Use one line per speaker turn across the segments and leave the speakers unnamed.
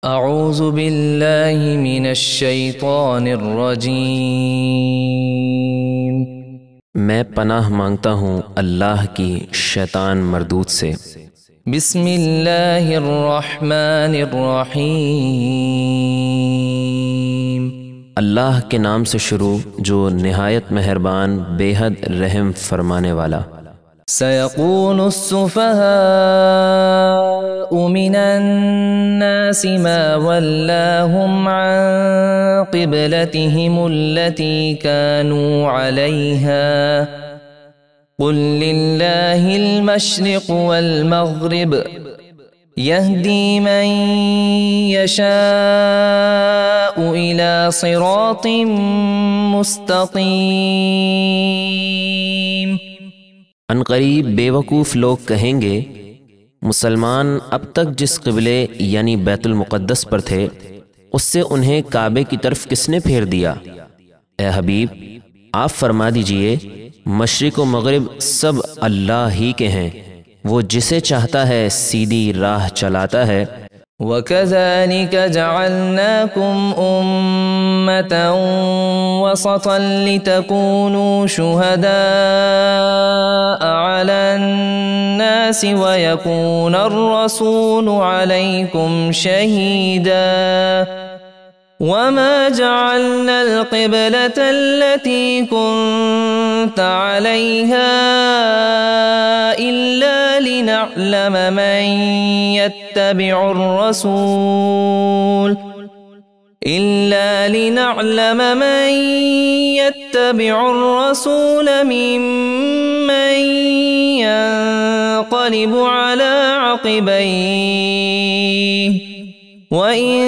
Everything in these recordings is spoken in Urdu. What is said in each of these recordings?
اعوذ باللہ من الشیطان الرجیم،
میں پناہ مانگتا ہوں اللہ کی شیطان مردود سے۔
بسم اللہ الرحمن الرحیم،
اللہ کے نام سے شروع جو نہایت مہربان بے حد رحم فرمانے والا۔
سيقول السفهاء من الناس ما ولاهم عن قبلتهم التي كانوا عليها قل لله المشرق والمغرب يهدي من يشاء إلى صراط مستقيم۔
عنقریب بے وقوف لوگ کہیں گے مسلمان اب تک جس قبلے یعنی بیت المقدس پر تھے اس سے انہیں کعبے کی طرف کس نے پھیر دیا؟ اے حبیب آپ فرما دیجئے مشرق و مغرب سب اللہ ہی کے ہیں، وہ جسے چاہتا ہے سیدھی راہ چلاتا ہے۔
وَكَذَلِكَ جَعَلْنَاكُمْ أُمَّةً وَسَطًا لِتَكُونُوا شُهَدَاءَ عَلَى النَّاسِ وَيَكُونَ الرَّسُولُ عَلَيْكُمْ شَهِيدًا وَمَا جَعَلْنَا الْقِبْلَةَ الَّتِي كُنْتَ عَلَيْهَا إِلَّا لِنَعْلَمَ مَنْ يَتَّبِعُ الرَّسُولَ مِمَّنْ يَنْقَلِبُ عَلَى عَقِبَيْهِ وَإِنْ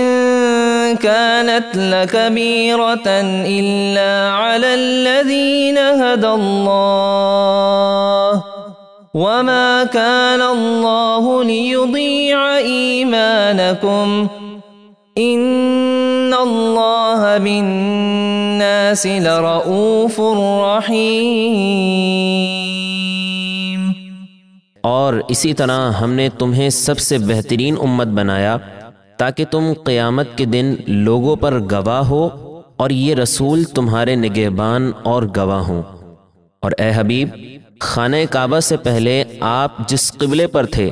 كَانَتْ لَكَبِيرَةً إِلَّا عَلَى الَّذِينَ هَدَى اللَّهُ وَمَا كَانَ اللَّهُ لِيُضِيعَ إِيمَانَكُمْ إِنَّ اللَّهَ بِالنَّاسِ لَرَؤُوفٌ رَحِيمٌ۔
اور اسی طرح ہم نے تمہیں سب سے بہترین امت بنایا تاکہ تم قیامت کے دن لوگوں پر گواہ ہو اور یہ رسول تمہارے نگہبان اور گواہ ہوں۔ اور اے حبیب خانہ کعبہ سے پہلے آپ جس قبلے پر تھے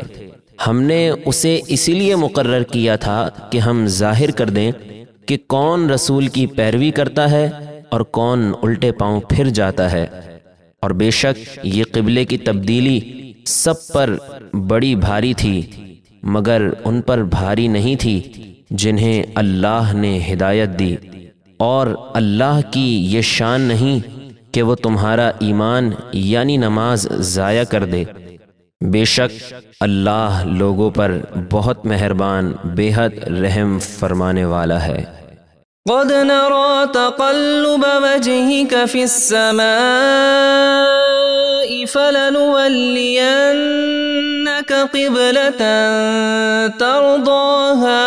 ہم نے اسے اسی لیے مقرر کیا تھا کہ ہم ظاہر کر دیں کہ کون رسول کی پیروی کرتا ہے اور کون الٹے پاؤں پھر جاتا ہے۔ اور بے شک یہ قبلے کی تبدیلی سب پر بڑی بھاری تھی مگر ان پر بھاری نہیں تھی جنہیں اللہ نے ہدایت دی، اور اللہ کی یہ شان نہیں کہ وہ تمہارا ایمان یعنی نماز ضائع کر دے۔ بے شک اللہ لوگوں پر بہت مہربان بے حد رحم فرمانے والا ہے۔
قد نرى تقلب وجهك في السماء فلنولينك قبلة ترضاها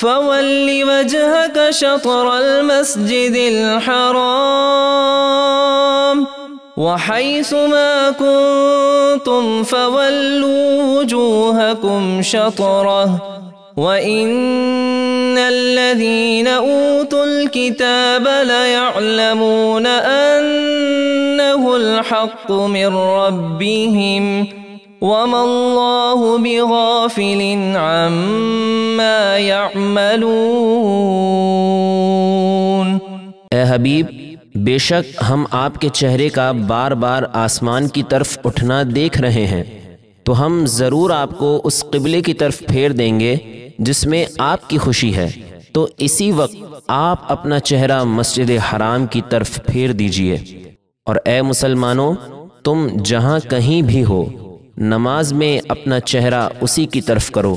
فول وجهك شطر المسجد الحرام وحيث ما كنتم فولوا وجوهكم شطره وَإِنَّ الَّذِينَ أُوتُوا الْكِتَابَ لَيَعْلَمُونَ أَنَّهُ الْحَقُّ مِنْ رَبِّهِمْ وَمَا اللَّهُ بِغَافِلٍ عَمَّا يَعْمَلُونَ۔
اے حبیب بے شک ہم آپ کے چہرے کا بار بار آسمان کی طرف اٹھنا دیکھ رہے ہیں، تو ہم ضرور آپ کو اس قبلے کی طرف پھیر دیں گے جس میں آپ کی خوشی ہے، تو اسی وقت آپ اپنا چہرہ مسجد حرام کی طرف پھیر دیجئے۔ اور اے مسلمانوں تم جہاں کہیں بھی ہو نماز میں اپنا چہرہ اسی کی طرف کرو،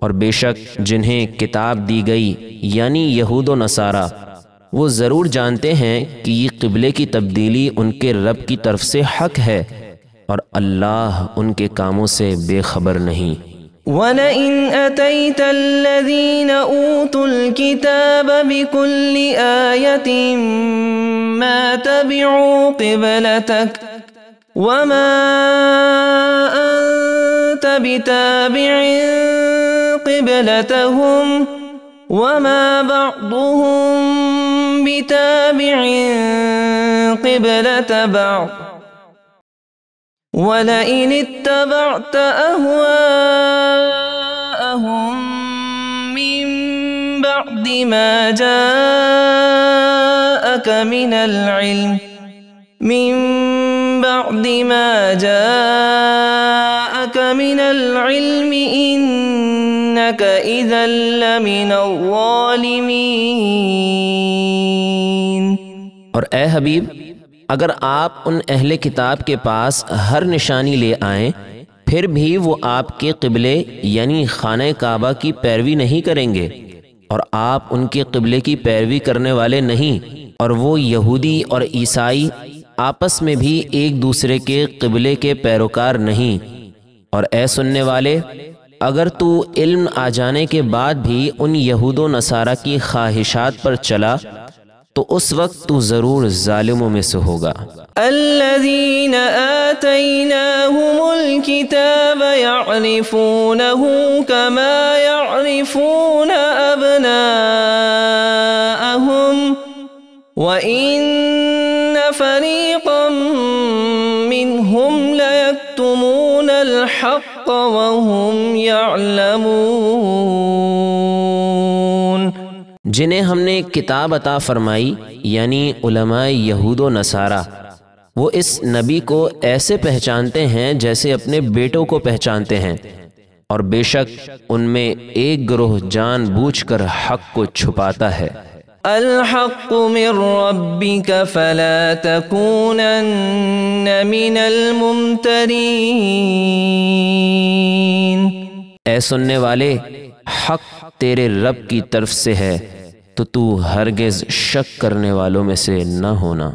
اور بے شک جنہیں کتاب دی گئی یعنی یہود و نصارہ وہ ضرور جانتے ہیں کہ یہ قبلے کی تبدیلی ان کے رب کی طرف سے حق ہے، اور اللہ ان کے کاموں سے بے خبر نہیں۔
وَلَئِنْ أَتَيْتَ الَّذِينَ أُوتُوا الْكِتَابَ بِكُلِّ آيَةٍ مَا تَبِعُوا قِبْلَتَكَ وما أنت بتابع قبلتهم وما بعضهم بتابع قبلة بعض ولئن اتبعت أهواءهم من بعد ما جاءك من العلم إنك إذا لمن الظالمين۔
اور اے حبیب، اگر آپ ان اہل کتاب کے پاس ہر نشانی لے آئیں پھر بھی وہ آپ کے قبلے یعنی خانہ کعبہ کی پیروی نہیں کریں گے، اور آپ ان کے قبلے کی پیروی کرنے والے نہیں، اور وہ یہودی اور عیسائی آپس میں بھی ایک دوسرے کے قبلے کے پیروکار نہیں۔ اور اے سننے والے، اگر تو علم آ جانے کے بعد بھی ان یہود و نصارہ کی خواہشات پر چلا تو اس وقت تو ضرور ظالموں میں سے ہوگا۔
الذين آتيناهم الكتاب يعرفونه كما يعرفون أبناءهم وإن فريقا منهم ليكتمون الحق وهم يعلمون۔
جنہیں ہم نے کتاب عطا فرمائی یعنی علماء یہود و نصارہ، وہ اس نبی کو ایسے پہچانتے ہیں جیسے اپنے بیٹوں کو پہچانتے ہیں، اور بے شک ان میں ایک گروہ جان بوجھ کر حق کو چھپاتا ہے۔
الحق من ربك فلا تكونن من الممترين۔
اے سننے والے، حق تیرے رب کی طرف سے ہے تو تو ہرگز شک کرنے والوں میں سے نہ ہونا۔